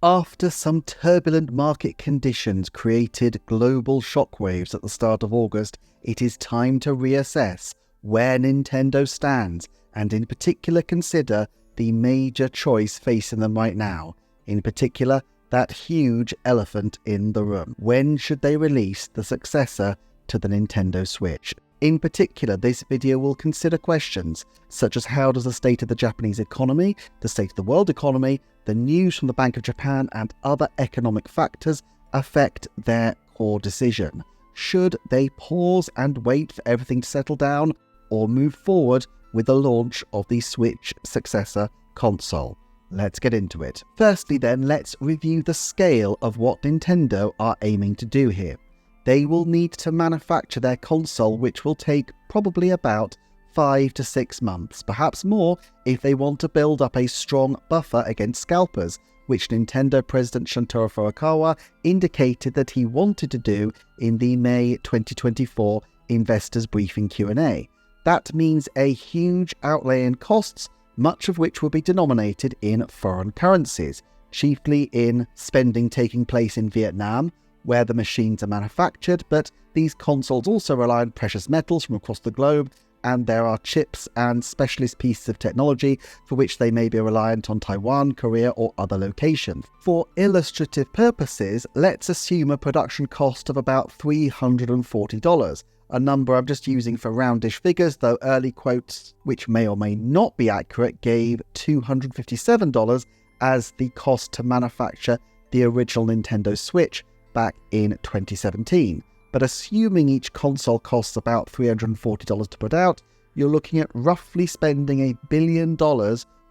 After some turbulent market conditions created global shockwaves at the start of August, it is time to reassess where Nintendo stands and in particular consider the major choice facing them right now. In particular, that huge elephant in the room. When should they release the successor to the Nintendo Switch? In particular, this video will consider questions such as how does the state of the Japanese economy, the state of the world economy, the news from the Bank of Japan and other economic factors affect their core decision. Should they pause and wait for everything to settle down or move forward with the launch of the Switch successor console? Let's get into it. Firstly then, let's review the scale of what Nintendo are aiming to do here. They will need to manufacture their console, which will take probably about 5 to 6 months, perhaps more if they want to build up a strong buffer against scalpers, which Nintendo President Shuntaro Furukawa indicated that he wanted to do in the May 2024 Investors Briefing Q&A. That means a huge outlay in costs, much of which will be denominated in foreign currencies, chiefly in spending taking place in Vietnam, where the machines are manufactured, but these consoles also rely on precious metals from across the globe, and there are chips and specialist pieces of technology for which they may be reliant on Taiwan, Korea, or other locations. For illustrative purposes, let's assume a production cost of about $340, a number I'm just using for roundish figures, though early quotes, which may or may not be accurate, gave $257 as the cost to manufacture the original Nintendo Switch back in 2017. But assuming each console costs about $340 to put out, you're looking at roughly spending $1 billion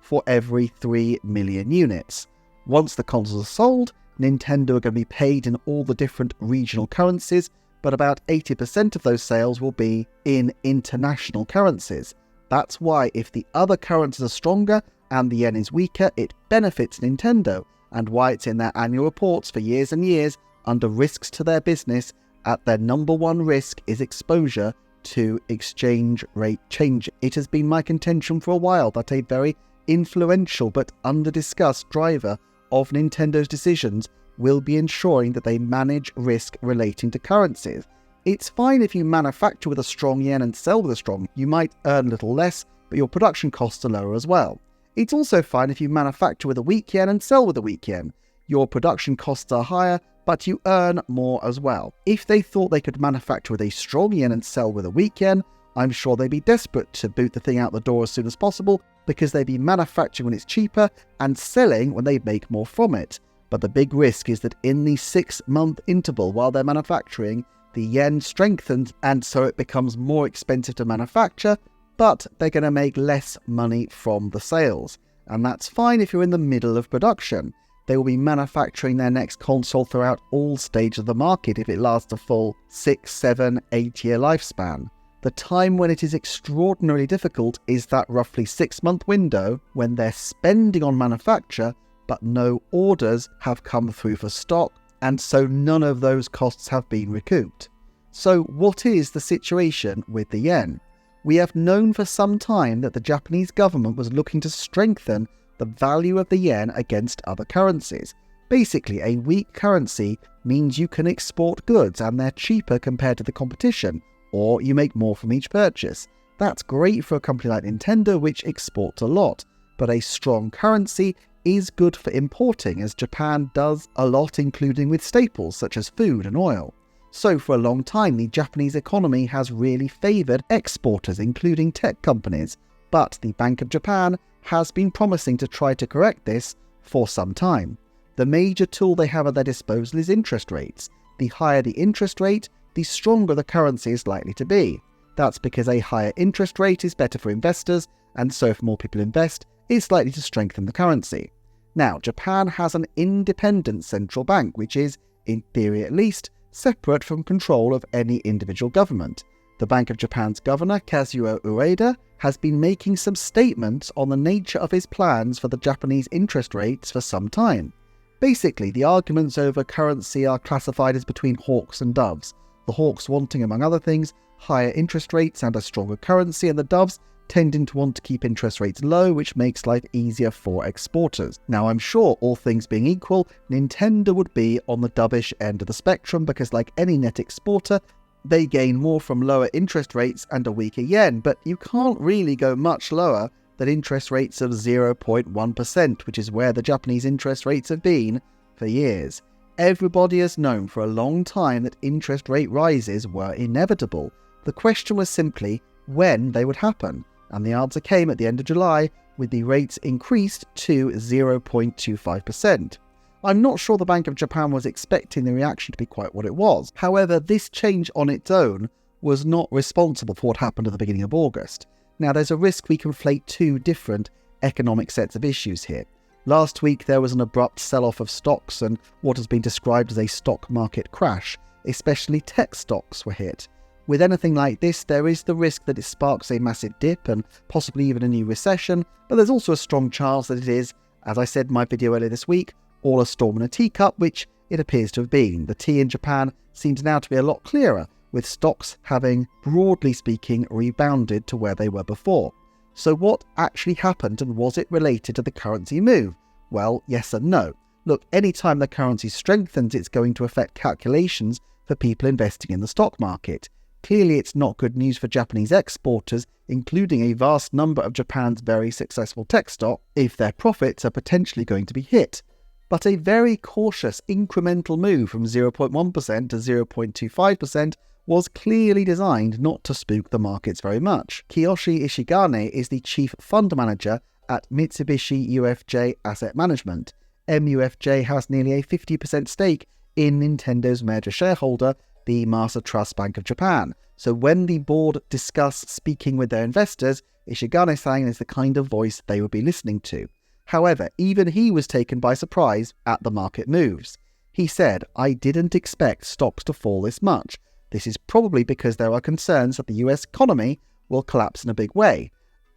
for every 3 million units. Once the consoles are sold, Nintendo are going to be paid in all the different regional currencies, but about 80% of those sales will be in international currencies. That's why if the other currencies are stronger and the yen is weaker, it benefits Nintendo, and why it's in their annual reports for years and years under risks to their business. At their number one risk is exposure to exchange rate change. It has been my contention for a while that a very influential but under-discussed driver of Nintendo's decisions will be ensuring that they manage risk relating to currencies. It's fine if you manufacture with a strong yen and sell with a strong, you might earn a little less, but your production costs are lower as well. It's also fine if you manufacture with a weak yen and sell with a weak yen. Your production costs are higher, but you earn more as well. If they thought they could manufacture with a strong yen and sell with a weak yen, I'm sure they'd be desperate to boot the thing out the door as soon as possible, because they'd be manufacturing when it's cheaper and selling when they make more from it. But the big risk is that in the 6-month interval while they're manufacturing, the yen strengthens and so it becomes more expensive to manufacture, but they're going to make less money from the sales. And that's fine if you're in the middle of production. They will be manufacturing their next console throughout all stages of the market if it lasts a full 6, 7, 8 year lifespan. The time when it is extraordinarily difficult is that roughly 6-month window when they're spending on manufacture but no orders have come through for stock, and so none of those costs have been recouped. So what is the situation with the yen? We have known for some time that the Japanese government was looking to strengthen the value of the yen against other currencies. Basically, a weak currency means you can export goods and they're cheaper compared to the competition, or you make more from each purchase. That's great for a company like Nintendo, which exports a lot, but a strong currency is good for importing, as Japan does a lot, including with staples such as food and oil. So for a long time, the Japanese economy has really favoured exporters, including tech companies, but the Bank of Japan has been promising to try to correct this for some time. The major tool they have at their disposal is interest rates. The higher the interest rate, the stronger the currency is likely to be. That's because a higher interest rate is better for investors, and so if more people invest, it's likely to strengthen the currency. Now, Japan has an independent central bank, which is, in theory at least, separate from control of any individual government. The Bank of Japan's governor, Kazuo Ueda, has been making some statements on the nature of his plans for the Japanese interest rates for some time. Basically, the arguments over currency are classified as between hawks and doves. The hawks wanting, among other things, higher interest rates and a stronger currency, and the doves tending to want to keep interest rates low, which makes life easier for exporters. Now, I'm sure, all things being equal, Nintendo would be on the dovish end of the spectrum because, like any net exporter, they gain more from lower interest rates and a weaker yen, but you can't really go much lower than interest rates of 0.1%, which is where the Japanese interest rates have been for years. Everybody has known for a long time that interest rate rises were inevitable. The question was simply when they would happen, and the answer came at the end of July with the rates increased to 0.25%. I'm not sure the Bank of Japan was expecting the reaction to be quite what it was. However, this change on its own was not responsible for what happened at the beginning of August. Now, there's a risk we conflate two different economic sets of issues here. Last week, there was an abrupt sell-off of stocks and what has been described as a stock market crash. Especially tech stocks were hit. With anything like this, there is the risk that it sparks a massive dip and possibly even a new recession, but there's also a strong chance that it is, as I said in my video earlier this week, all a storm in a teacup, which it appears to have been. The tea in Japan seems now to be a lot clearer, with stocks having, broadly speaking, rebounded to where they were before. So what actually happened, and was it related to the currency move? Well, yes and no. Look, anytime the currency strengthens, it's going to affect calculations for people investing in the stock market. Clearly, it's not good news for Japanese exporters, including a vast number of Japan's very successful tech stock, if their profits are potentially going to be hit. But a very cautious incremental move from 0.1% to 0.25% was clearly designed not to spook the markets very much. Kiyoshi Ishigane is the chief fund manager at Mitsubishi UFJ Asset Management. MUFJ has nearly a 50% stake in Nintendo's major shareholder, the Masa Trust Bank of Japan. So when the board discuss speaking with their investors, Ishigane-san is the kind of voice they would be listening to. However, even he was taken by surprise at the market moves. He said, "I didn't expect stocks to fall this much. This is probably because there are concerns that the US economy will collapse in a big way."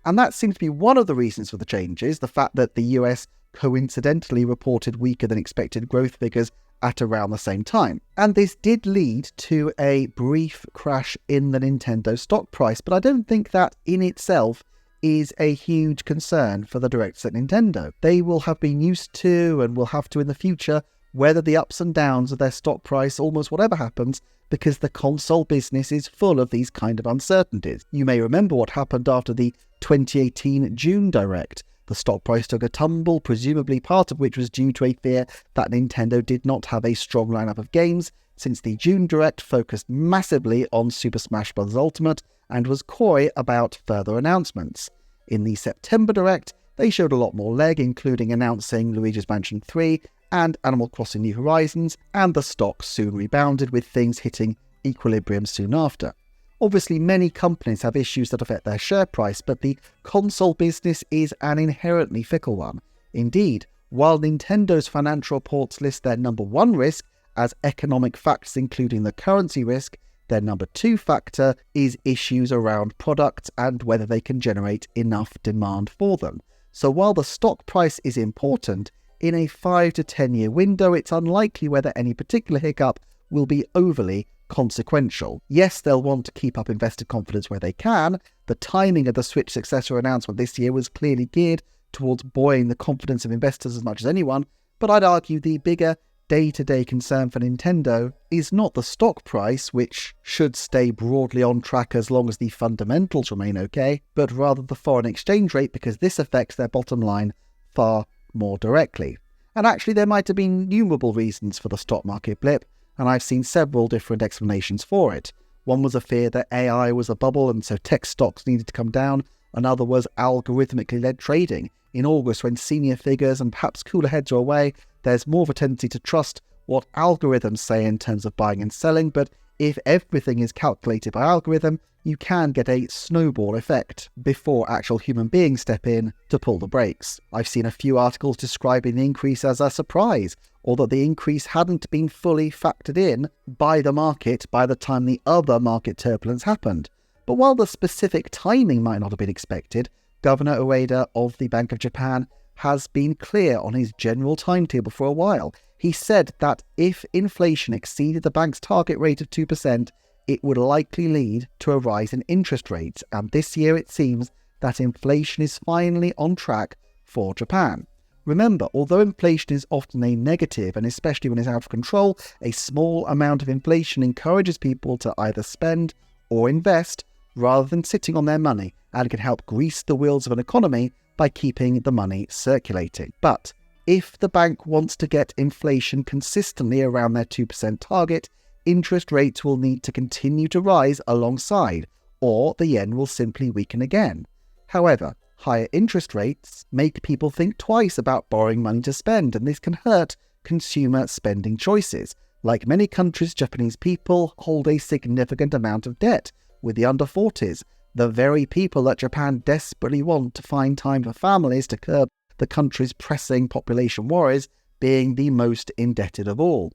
And that seems to be one of the reasons for the changes, the fact that the US coincidentally reported weaker than expected growth figures at around the same time. And this did lead to a brief crash in the Nintendo stock price, but I don't think that in itself is a huge concern for the directors at Nintendo. They will have been used to, and will have to in the future, weather the ups and downs of their stock price almost whatever happens, because the console business is full of these kind of uncertainties. You may remember what happened after the 2018 June Direct. The stock price took a tumble, presumably part of which was due to a fear that Nintendo did not have a strong lineup of games, since the June Direct focused massively on Super Smash Bros. Ultimate and was coy about further announcements. In the September Direct, they showed a lot more leg, including announcing Luigi's Mansion 3 and Animal Crossing New Horizons, and the stock soon rebounded, with things hitting equilibrium soon after. Obviously, many companies have issues that affect their share price, but the console business is an inherently fickle one. Indeed, while Nintendo's financial reports list their number one risk as economic factors including the currency risk, their number two factor is issues around products and whether they can generate enough demand for them. So while the stock price is important, in a 5 to 10 year window, it's unlikely whether any particular hiccup will be overly consequential. Yes, they'll want to keep up investor confidence where they can. The timing of the Switch successor announcement this year was clearly geared towards buoying the confidence of investors as much as anyone, but I'd argue the bigger day-to-day concern for Nintendo is not the stock price, which should stay broadly on track as long as the fundamentals remain okay, but rather the foreign exchange rate, because this affects their bottom line far more directly. And actually, there might have been innumerable reasons for the stock market blip, and I've seen several different explanations for it. One was a fear that AI was a bubble and so tech stocks needed to come down. Another was algorithmically led trading. In August, when senior figures and perhaps cooler heads are away, there's more of a tendency to trust what algorithms say in terms of buying and selling, but if everything is calculated by algorithm, you can get a snowball effect before actual human beings step in to pull the brakes. I've seen a few articles describing the increase as a surprise, or that the increase hadn't been fully factored in by the market by the time the other market turbulence happened. But while the specific timing might not have been expected, Governor Ueda of the Bank of Japan has been clear on his general timetable for a while. He said that if inflation exceeded the bank's target rate of 2%, it would likely lead to a rise in interest rates, and this year it seems that inflation is finally on track for Japan. Remember, although inflation is often a negative, and especially when it's out of control, a small amount of inflation encourages people to either spend or invest rather than sitting on their money, and can help grease the wheels of an economy by keeping the money circulating. But if the bank wants to get inflation consistently around their 2% target, interest rates will need to continue to rise alongside, or the yen will simply weaken again. However, higher interest rates make people think twice about borrowing money to spend, and this can hurt consumer spending choices. Like many countries, Japanese people hold a significant amount of debt, with the under 40s, the very people that Japan desperately want to find time for families to curb the country's pressing population worries, being the most indebted of all.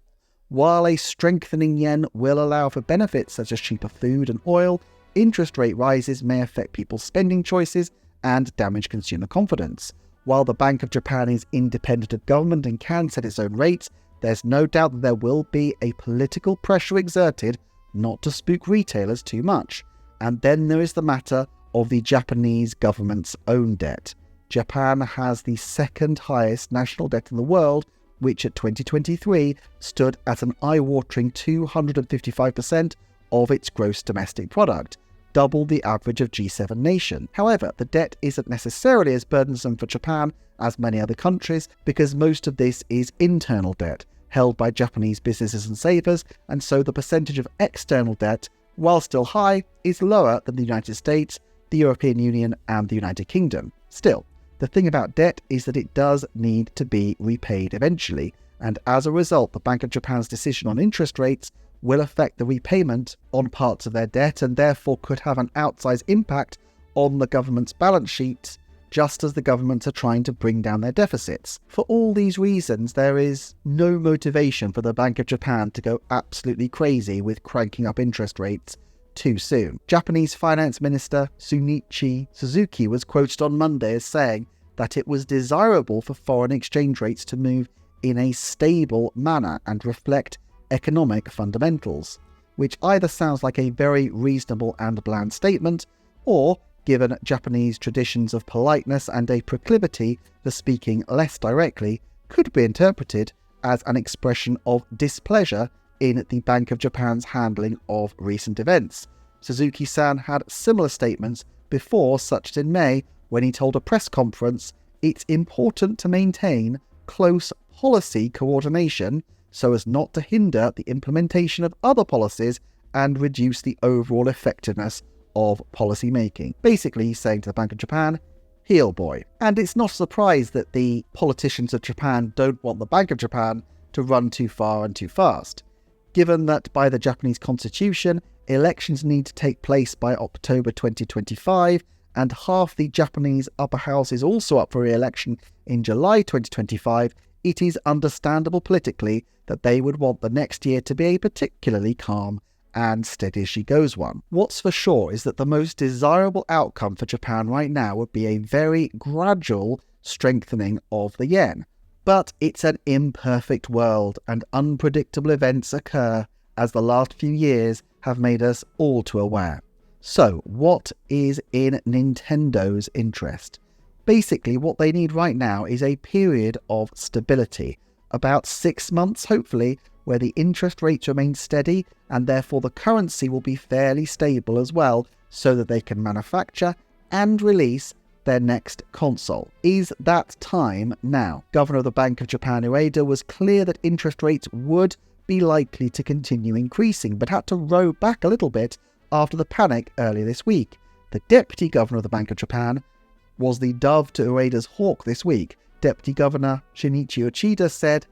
While a strengthening yen will allow for benefits such as cheaper food and oil, interest rate rises may affect people's spending choices and damage consumer confidence. While the Bank of Japan is independent of government and can set its own rates, there's no doubt that there will be a political pressure exerted not to spook retailers too much. And then there is the matter of the Japanese government's own debt. Japan has the second highest national debt in the world, which at 2023 stood at an eye-watering 255% of its gross domestic product, double the average of G7 nations. However, the debt isn't necessarily as burdensome for Japan as many other countries, because most of this is internal debt held by Japanese businesses and savers, and so the percentage of external debt, while still high, is lower than the United States, the European Union, and the United Kingdom. Still, the thing about debt is that it does need to be repaid eventually, and as a result, the Bank of Japan's decision on interest rates will affect the repayment on parts of their debt, and therefore could have an outsized impact on the government's balance sheet, just as the governments are trying to bring down their deficits. For all these reasons, there is no motivation for the Bank of Japan to go absolutely crazy with cranking up interest rates too soon. Japanese Finance Minister Shunichi Suzuki was quoted on Monday as saying that it was desirable for foreign exchange rates to move in a stable manner and reflect economic fundamentals, which either sounds like a very reasonable and bland statement, or, given Japanese traditions of politeness and a proclivity for speaking less directly, could be interpreted as an expression of displeasure in the Bank of Japan's handling of recent events. Suzuki-san had similar statements before, such as in May, when he told a press conference, "It's important to maintain close policy coordination so as not to hinder the implementation of other policies and reduce the overall effectiveness of policy making." Basically, he's saying to the Bank of Japan, heel boy. And it's not a surprise that the politicians of Japan don't want the Bank of Japan to run too far and too fast. Given that by the Japanese constitution, elections need to take place by October 2025, and half the Japanese upper house is also up for re-election in July 2025, it is understandable politically that they would want the next year to be a particularly calm and steady-as-she-goes one. What's for sure is that the most desirable outcome for Japan right now would be a very gradual strengthening of the yen. But it's an imperfect world, and unpredictable events occur, as the last few years have made us all too aware. So, what is in Nintendo's interest? Basically, what they need right now is a period of stability, about 6 months hopefully, where the interest rates remain steady and therefore the currency will be fairly stable as well, so that they can manufacture and release their next console. Is that time now? Governor of the Bank of Japan Ueda was clear that interest rates would be likely to continue increasing, but had to row back a little bit after the panic earlier this week. The Deputy Governor of the Bank of Japan was the dove to Ueda's hawk this week. Deputy Governor Shinichi Uchida said,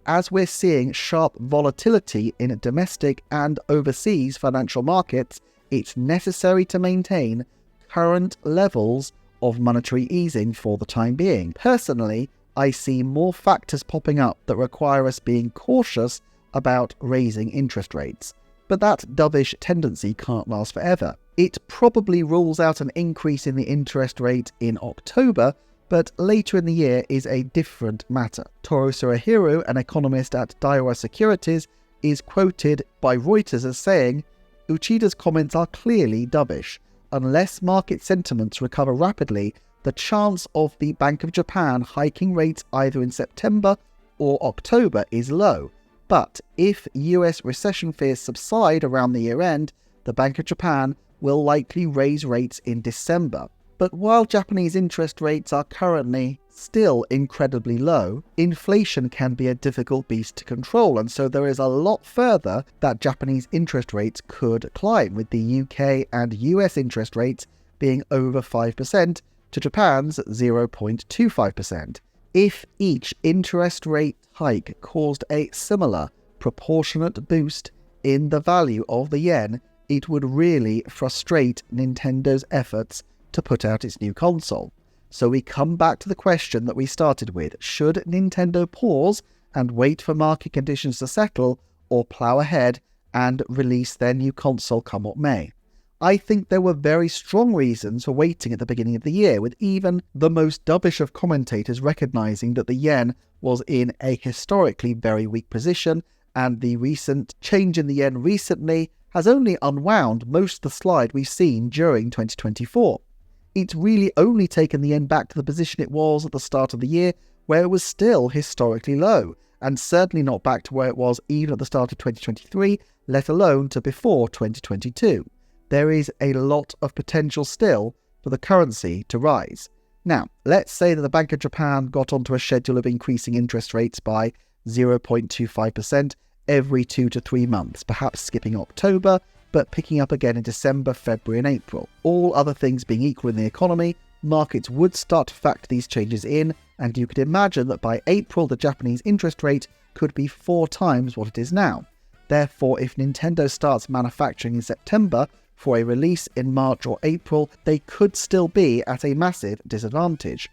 "As we're seeing sharp volatility in domestic and overseas financial markets, it's necessary to maintain current levels of monetary easing for the time being. Personally, I see more factors popping up that require us being cautious about raising interest rates. But that dovish tendency can't last forever. It probably rules out an increase in the interest rate in October, but later in the year is a different matter." Toru Suruhiro, an economist at Daiwa Securities, is quoted by Reuters as saying, "Uchida's comments are clearly dovish. unless market sentiments recover rapidly, the chance of the Bank of Japan hiking rates either in September or October is low. But if US recession fears subside around the year end, the Bank of Japan will likely raise rates in December. But while Japanese interest rates are currently still incredibly low, inflation can be a difficult beast to control, and so there is a lot further that Japanese interest rates could climb, with the UK and US interest rates being over 5% to Japan's 0.25%. If each interest rate hike caused a similar proportionate boost in the value of the yen, it would really frustrate Nintendo's efforts to put out its new console. So we come back to the question that we started with: should Nintendo pause and wait for market conditions to settle, or plough ahead and release their new console come what may? I think there were very strong reasons for waiting at the beginning of the year, with even the most dovish of commentators recognising that the yen was in a historically very weak position, and the recent change in the yen recently has only unwound most of the slide we've seen during 2024. It's really only taken the yen back to the position it was at the start of the year, where it was still historically low, and certainly not back to where it was even at the start of 2023, let alone to before 2022. There is a lot of potential still for the currency to rise. Now, let's say that the Bank of Japan got onto a schedule of increasing interest rates by 0.25% every 2 to 3 months, perhaps skipping October, but picking up again in December, February and April. All other things being equal in the economy, markets would start to factor these changes in, and you could imagine that by April the Japanese interest rate could be 4 times what it is now. Therefore, if Nintendo starts manufacturing in September for a release in March or April, they could still be at a massive disadvantage.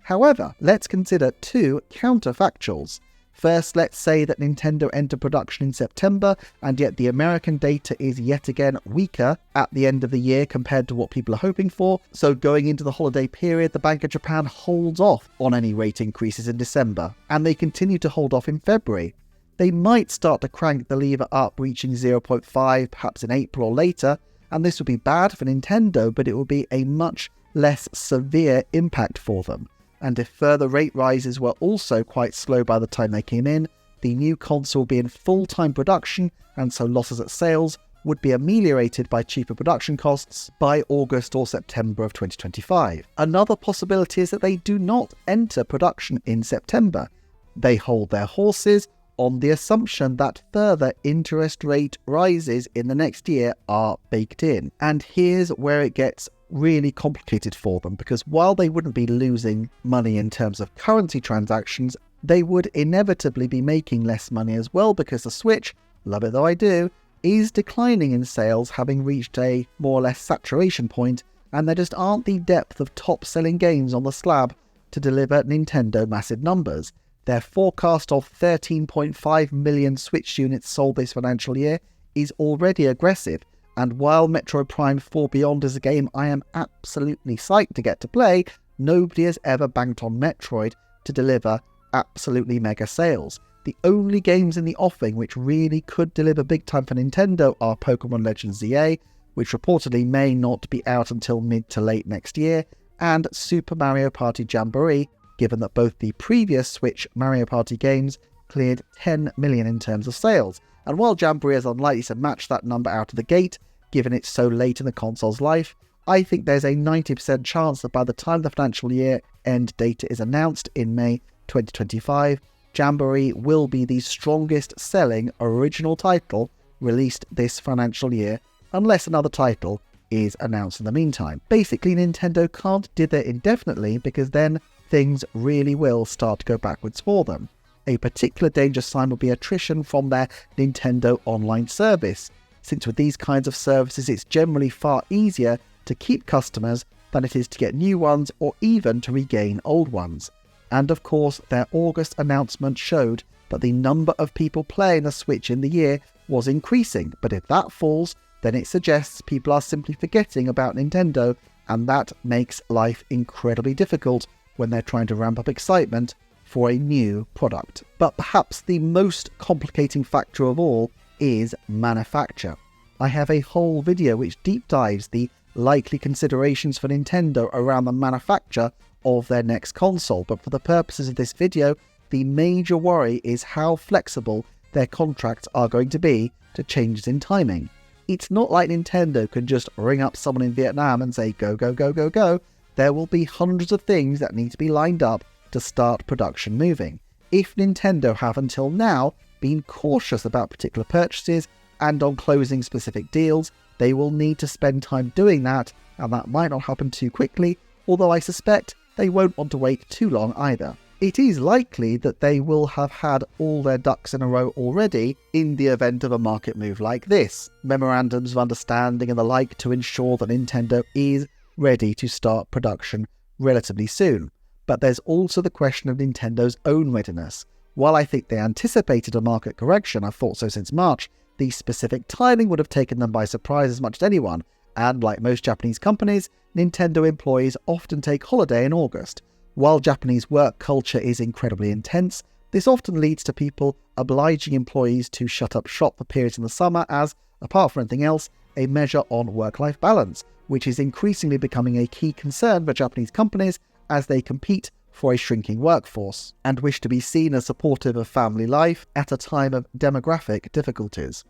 However, let's consider 2 counterfactuals. First, let's say that Nintendo entered production in September, and yet the American data is yet again weaker at the end of the year compared to what people are hoping for. So going into the holiday period, the Bank of Japan holds off on any rate increases in December, and they continue to hold off in February. They might start to crank the lever up, reaching 0.5 perhaps in April or later, and this would be bad for Nintendo, but it will be a much less severe impact for them. And if further rate rises were also quite slow by the time they came in, the new console will be in full-time production, and so losses at sales would be ameliorated by cheaper production costs by August or September of 2025. Another possibility is that they do not enter production in September. They hold their horses on the assumption that further interest rate rises in the next year are baked in. And here's where it gets really complicated for them, because while they wouldn't be losing money in terms of currency transactions, they would inevitably be making less money as well, because the Switch, love it though I do, is declining in sales, having reached a more or less saturation point, and there just aren't the depth of top-selling games on the slab to deliver Nintendo massive numbers. Their forecast of 13.5 million Switch units sold this financial year is already aggressive, and while Metroid Prime 4 Beyond is a game I am absolutely psyched to get to play, nobody has ever banked on Metroid to deliver absolutely mega sales. The only games in the offing which really could deliver big time for Nintendo are Pokemon Legends ZA, which reportedly may not be out until mid to late next year, and Super Mario Party Jamboree, given that both the previous Switch Mario Party games cleared 10 million in terms of sales. And while Jamboree is unlikely to match that number out of the gate, given it's so late in the console's life, I think there's a 90% chance that by the time the financial year end data is announced in May 2025, Jamboree will be the strongest selling original title released this financial year, unless another title is announced in the meantime. Basically, Nintendo can't dither indefinitely, because then things really will start to go backwards for them. A particular danger sign will be attrition from their Nintendo Online service, since with these kinds of services it's generally far easier to keep customers than it is to get new ones or even to regain old ones. And of course, their August announcement showed that the number of people playing the Switch in the year was increasing, but if that falls, then it suggests people are simply forgetting about Nintendo, and that makes life incredibly difficult when they're trying to ramp up excitement for a new product. But perhaps the most complicating factor of all is manufacture. I have a whole video which deep dives the likely considerations for Nintendo around the manufacture of their next console, but for the purposes of this video, the major worry is how flexible their contracts are going to be to changes in timing. It's not like Nintendo can just ring up someone in Vietnam and say go, go, go, go, go. There will be hundreds of things that need to be lined up to start production moving. If Nintendo have until now been cautious about particular purchases and on closing specific deals, they will need to spend time doing that, and that might not happen too quickly, although I suspect they won't want to wait too long either. It is likely that they will have had all their ducks in a row already in the event of a market move like this, memorandums of understanding and the like, to ensure that Nintendo is ready to start production relatively soon. But there's also the question of Nintendo's own readiness. While I think they anticipated a market correction, I've thought so since March, the specific timing would have taken them by surprise as much as anyone, and like most Japanese companies, Nintendo employees often take holiday in August. While Japanese work culture is incredibly intense, this often leads to people obliging employees to shut up shop for periods in the summer as, apart from anything else, a measure on work-life balance, which is increasingly becoming a key concern for Japanese companies as they compete for a shrinking workforce and wish to be seen as supportive of family life at a time of demographic difficulties.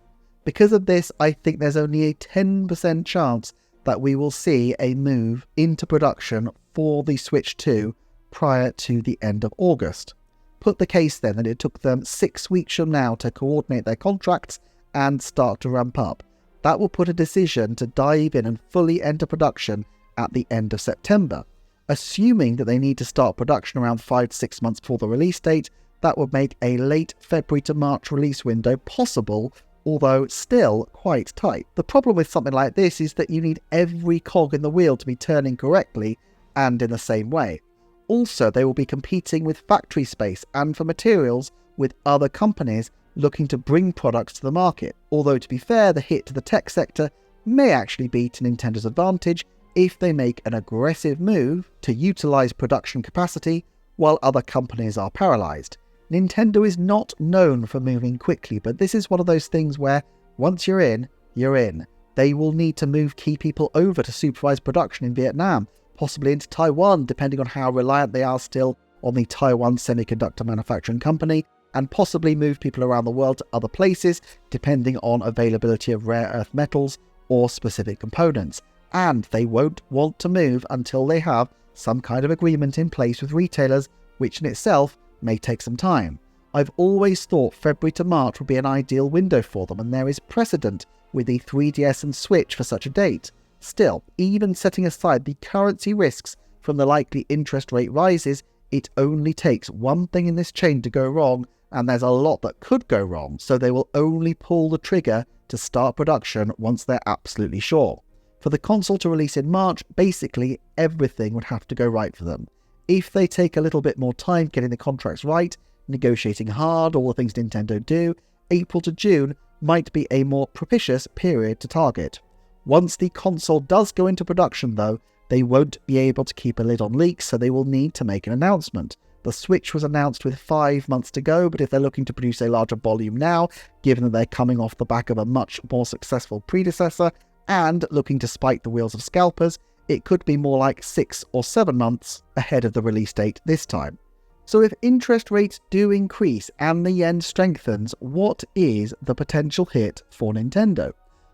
Because of this, I think there's only a 10% chance that we will see a move into production for the Switch 2 prior to the end of August. Put the case then that it took them 6 weeks from now to coordinate their contracts and start to ramp up. That will put a decision to dive in and fully enter production at the end of September. Assuming that they need to start production around 5 to 6 months before the release date, that would make a late February to March release window possible, although still quite tight. The problem with something like this is that you need every cog in the wheel to be turning correctly and in the same way. Also, they will be competing with factory space and for materials with other companies looking to bring products to the market. Although, to be fair, the hit to the tech sector may actually be to Nintendo's advantage if they make an aggressive move to utilize production capacity while other companies are paralyzed. Nintendo is not known for moving quickly, but this is one of those things where once you're in, you're in. They will need to move key people over to supervise production in Vietnam, possibly into Taiwan, depending on how reliant they are still on the Taiwan Semiconductor Manufacturing Company, and possibly move people around the world to other places, depending on availability of rare earth metals or specific components. And they won't want to move until they have some kind of agreement in place with retailers, which in itself may take some time. I've always thought February to March would be an ideal window for them, and there is precedent with the 3DS and Switch for such a date. Still, even setting aside the currency risks from the likely interest rate rises, it only takes one thing in this chain to go wrong, and there's a lot that could go wrong, so they will only pull the trigger to start production once they're absolutely sure. For the console to release in March, basically everything would have to go right for them. If they take a little bit more time getting the contracts right, negotiating hard, all the things Nintendo do, April to June might be a more propitious period to target. Once the console does go into production though, they won't be able to keep a lid on leaks, so they will need to make an announcement. The Switch was announced with 5 months to go, but if they're looking to produce a larger volume now, given that they're coming off the back of a much more successful predecessor, and looking to spike the wheels of scalpers, it could be more like 6 or 7 months ahead of the release date this time. So if interest rates do increase and the yen strengthens, what is the potential hit for Nintendo?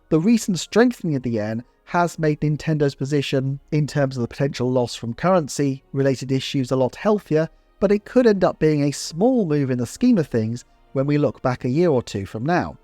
The recent strengthening of the yen has made Nintendo's position in terms of the potential loss from currency-related issues a lot healthier, but it could end up being a small move in the scheme of things when we look back a year or two from now.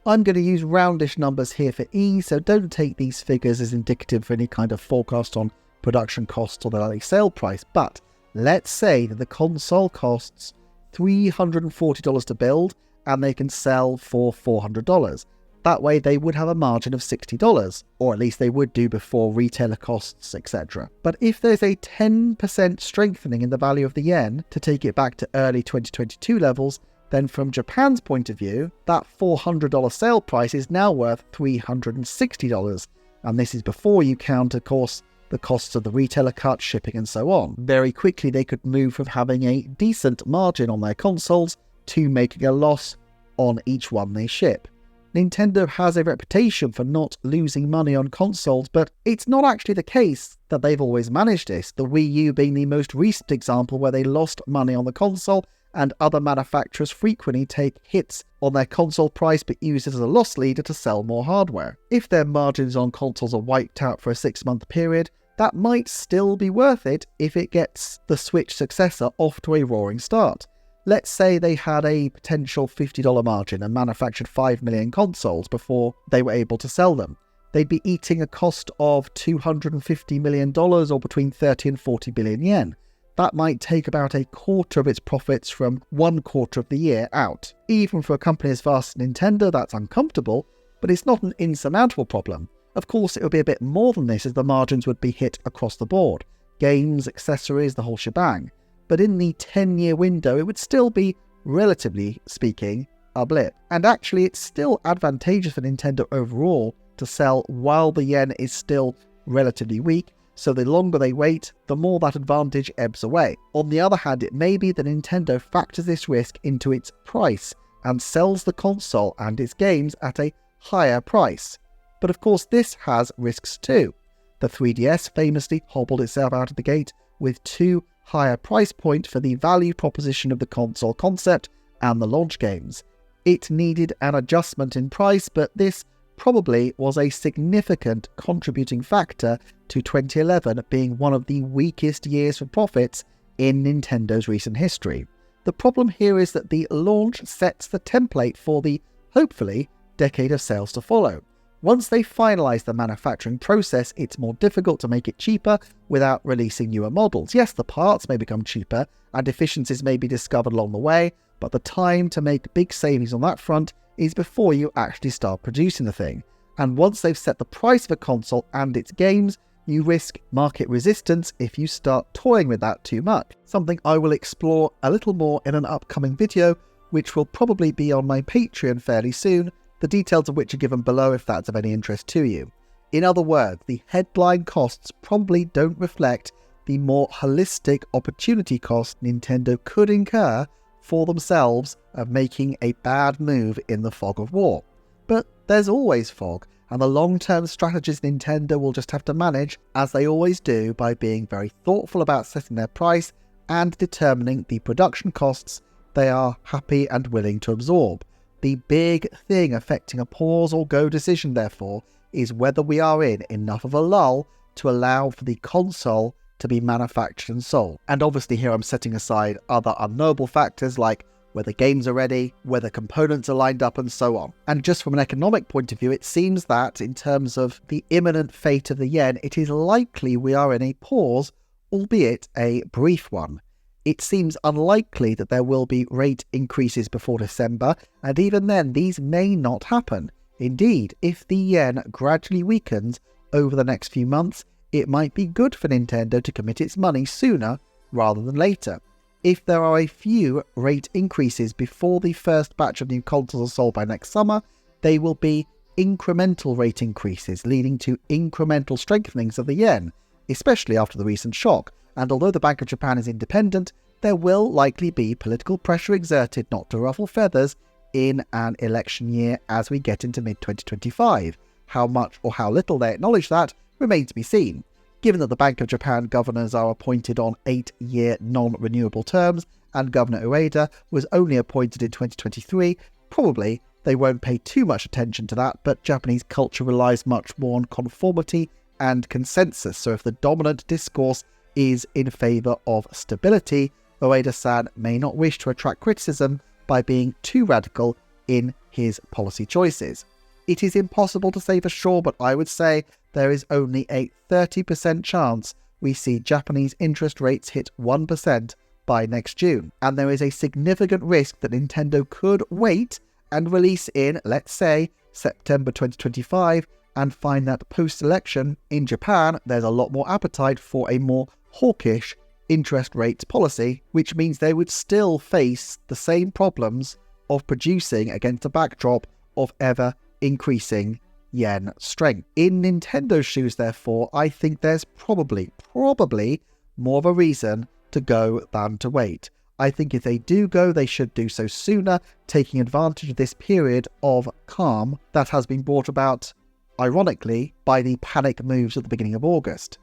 I'm going to use roundish numbers here for ease, so don't take these figures as indicative of any kind of forecast on production costs or the likely sale price, but let's say that the console costs $340 to build and they can sell for $400. That way they would have a margin of $60, or at least they would do before retailer costs, etc. But if there's a 10% strengthening in the value of the yen to take it back to early 2022 levels, then from Japan's point of view, that $400 sale price is now worth $360. And this is before you count, of course, the costs of the retailer cut, shipping and so on. Very quickly they could move from having a decent margin on their consoles to making a loss on each one they ship. Nintendo has a reputation for not losing money on consoles, but it's not actually the case that they've always managed this, the Wii U being the most recent example where they lost money on the console, and other manufacturers frequently take hits on their console price but use it as a loss leader to sell more hardware. If their margins on consoles are wiped out for a 6-month period, that might still be worth it if it gets the Switch successor off to a roaring start. Let's say they had a potential $50 margin and manufactured 5 million consoles before they were able to sell them. They'd be eating a cost of $250 million, or between 30 and 40 billion yen. That might take about a quarter of its profits from 1 quarter of the year out. Even for a company as vast as Nintendo, that's uncomfortable, but it's not an insurmountable problem. Of course, it would be a bit more than this, as the margins would be hit across the board. Games, accessories, the whole shebang. But in the 10-year window, it would still be, relatively speaking, a blip. And actually, it's still advantageous for Nintendo overall to sell while the yen is still relatively weak, so the longer they wait, the more that advantage ebbs away. On the other hand, it may be that Nintendo factors this risk into its price and sells the console and its games at a higher price. But of course, this has risks too. The 3DS famously hobbled itself out of the gate with too higher price point for the value proposition of the console concept and the launch games. It needed an adjustment in price, but this probably was a significant contributing factor to 2011 being one of the weakest years for profits in Nintendo's recent history. The problem here is that the launch sets the template for the, hopefully, decade of sales to follow. Once they finalise the manufacturing process, it's more difficult to make it cheaper without releasing newer models. Yes, the parts may become cheaper and efficiencies may be discovered along the way, but the time to make big savings on that front is before you actually start producing the thing. And once they've set the price of a console and its games, you risk market resistance if you start toying with that too much. Something I will explore a little more in an upcoming video, which will probably be on my Patreon fairly soon, the details of which are given below if that's of any interest to you. In other words, the headline costs probably don't reflect the more holistic opportunity cost Nintendo could incur for themselves of making a bad move in the fog of war. But there's always fog, and the long-term strategies Nintendo will just have to manage, as they always do, by being very thoughtful about setting their price and determining the production costs they are happy and willing to absorb. The big thing affecting a pause or go decision, therefore, is whether we are in enough of a lull to allow for the console to be manufactured and sold. And obviously here I'm setting aside other unknowable factors like whether games are ready, whether components are lined up, and so on. And just from an economic point of view, it seems that in terms of the imminent fate of the yen, it is likely we are in a pause, albeit a brief one. It seems unlikely that there will be rate increases before December, and even then these may not happen. Indeed, if the yen gradually weakens over the next few months, it might be good for Nintendo to commit its money sooner rather than later. If there are a few rate increases before the first batch of new consoles are sold by next summer, they will be incremental rate increases, leading to incremental strengthenings of the yen, especially after the recent shock. And although the Bank of Japan is independent, there will likely be political pressure exerted not to ruffle feathers in an election year as we get into mid-2025. How much or how little they acknowledge that remains to be seen. Given that the Bank of Japan governors are appointed on 8-year non-renewable terms, and Governor Ueda was only appointed in 2023, probably they won't pay too much attention to that, but Japanese culture relies much more on conformity and consensus, so if the dominant discourse is in favour of stability, Ueda-san may not wish to attract criticism by being too radical in his policy choices. It is impossible to say for sure, but I would say there is only a 30% chance we see Japanese interest rates hit 1% by next June, and there is a significant risk that Nintendo could wait and release in, let's say, September 2025, and find that post-election in Japan there's a lot more appetite for a more hawkish interest rates policy, which means they would still face the same problems of producing against a backdrop of ever increasing yen strength. In Nintendo's shoes, therefore, I think there's probably more of a reason to go than to wait. I think if they do go, they should do so sooner, taking advantage of this period of calm that has been brought about, ironically, by the panic moves at the beginning of August.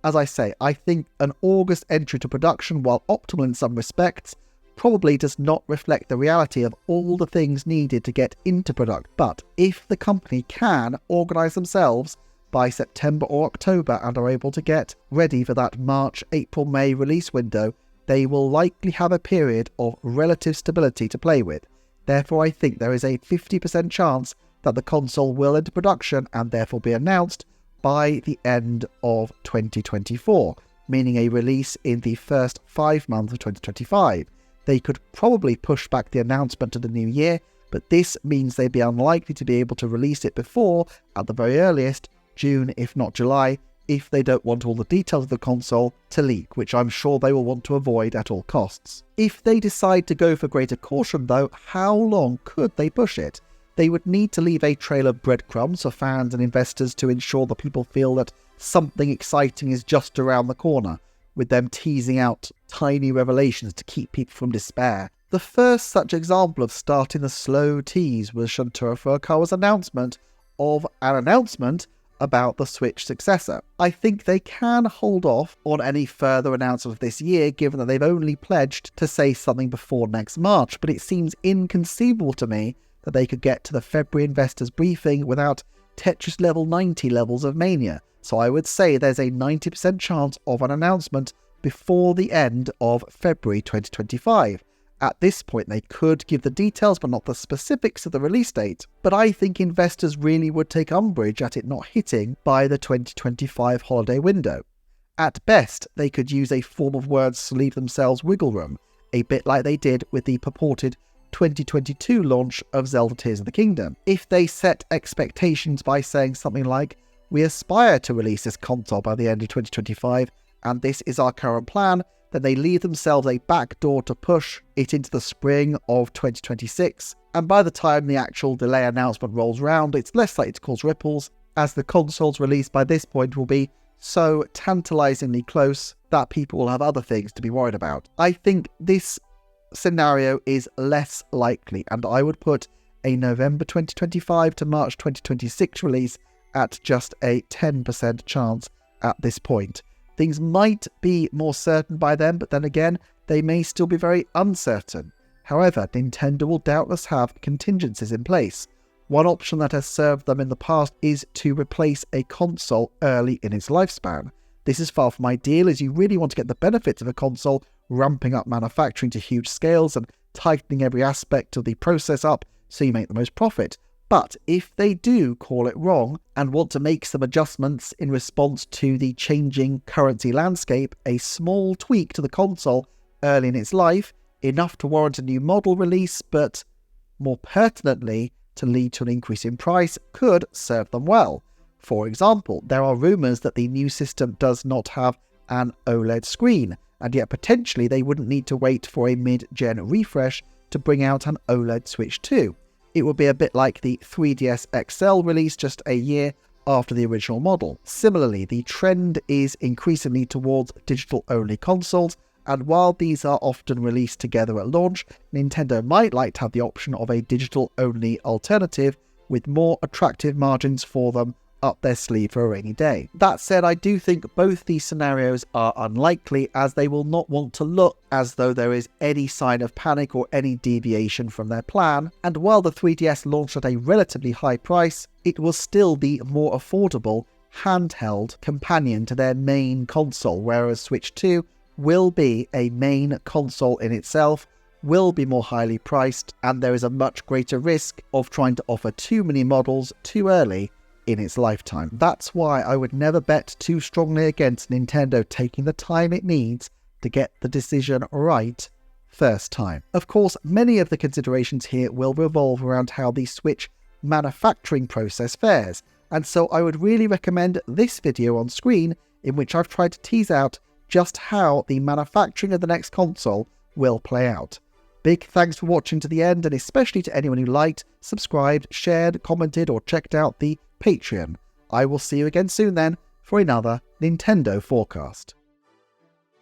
As I say, I think an August entry to production, while optimal in some respects, probably does not reflect the reality of all the things needed to get into production. But if the company can organise themselves by September or October and are able to get ready for that March, April, May release window, they will likely have a period of relative stability to play with. Therefore, I think there is a 50% chance that the console will enter production and therefore be announced by the end of 2024, meaning a release in the first 5 months of 2025. They could probably push back the announcement to the new year, but this means they'd be unlikely to be able to release it before, at the very earliest, June if not July, if they don't want all the details of the console to leak, which I'm sure they will want to avoid at all costs. If they decide to go for greater caution though, how long could they push it? They would need to leave a trail of breadcrumbs for fans and investors to ensure that people feel that something exciting is just around the corner, with them teasing out tiny revelations to keep people from despair. The first such example of starting the slow tease was Shuntaro Furukawa's announcement of an announcement about the Switch successor. I think they can hold off on any further announcements this year, given that they've only pledged to say something before next March, but it seems inconceivable to me that they could get to the February investors briefing without Tetris level 90 levels of mania. So I would say there's a 90% chance of an announcement before the end of February 2025. At this point, they could give the details but not the specifics of the release date, but I think investors really would take umbrage at it not hitting by the 2025 holiday window. At best, they could use a form of words to leave themselves wiggle room, a bit like they did with the purported 2022 launch of Zelda Tears of the Kingdom. If they set expectations by saying something like, "We aspire to release this console by the end of 2025, and this is our current plan," then they leave themselves a backdoor to push it into the spring of 2026, and by the time the actual delay announcement rolls round, it's less likely to cause ripples, as the console's release by this point will be so tantalizingly close that people will have other things to be worried about. I think this scenario is less likely, and I would put a November 2025 to March 2026 release at just a 10% chance at this point. Things might be more certain by then, but then again, they may still be very uncertain. However, Nintendo will doubtless have contingencies in place. One option that has served them in the past is to replace a console early in its lifespan. This is far from ideal, as you really want to get the benefits of a console ramping up manufacturing to huge scales and tightening every aspect of the process up so you make the most profit. But if they do call it wrong and want to make some adjustments in response to the changing currency landscape, a small tweak to the console early in its life, enough to warrant a new model release, but more pertinently to lead to an increase in price, could serve them well. For example, there are rumours that the new system does not have an OLED screen, and yet potentially they wouldn't need to wait for a mid-gen refresh to bring out an OLED Switch 2. It would be a bit like the 3DS XL release just a year after the original model. Similarly, the trend is increasingly towards digital-only consoles, and while these are often released together at launch, Nintendo might like to have the option of a digital-only alternative with more attractive margins for them up their sleeve for a rainy day. That said, I do think both these scenarios are unlikely, as they will not want to look as though there is any sign of panic or any deviation from their plan, and while the 3DS launched at a relatively high price, it was still the more affordable handheld companion to their main console, whereas Switch 2 will be a main console in itself, will be more highly priced, and there is a much greater risk of trying to offer too many models too early in its lifetime. That's why I would never bet too strongly against Nintendo taking the time it needs to get the decision right first time. Of course, many of the considerations here will revolve around how the Switch manufacturing process fares, and so I would really recommend this video on screen, in which I've tried to tease out just how the manufacturing of the next console will play out. Big thanks for watching to the end, and especially to anyone who liked, subscribed, shared, commented, or checked out the Patreon. I will see you again soon then for another Nintendo Forecast.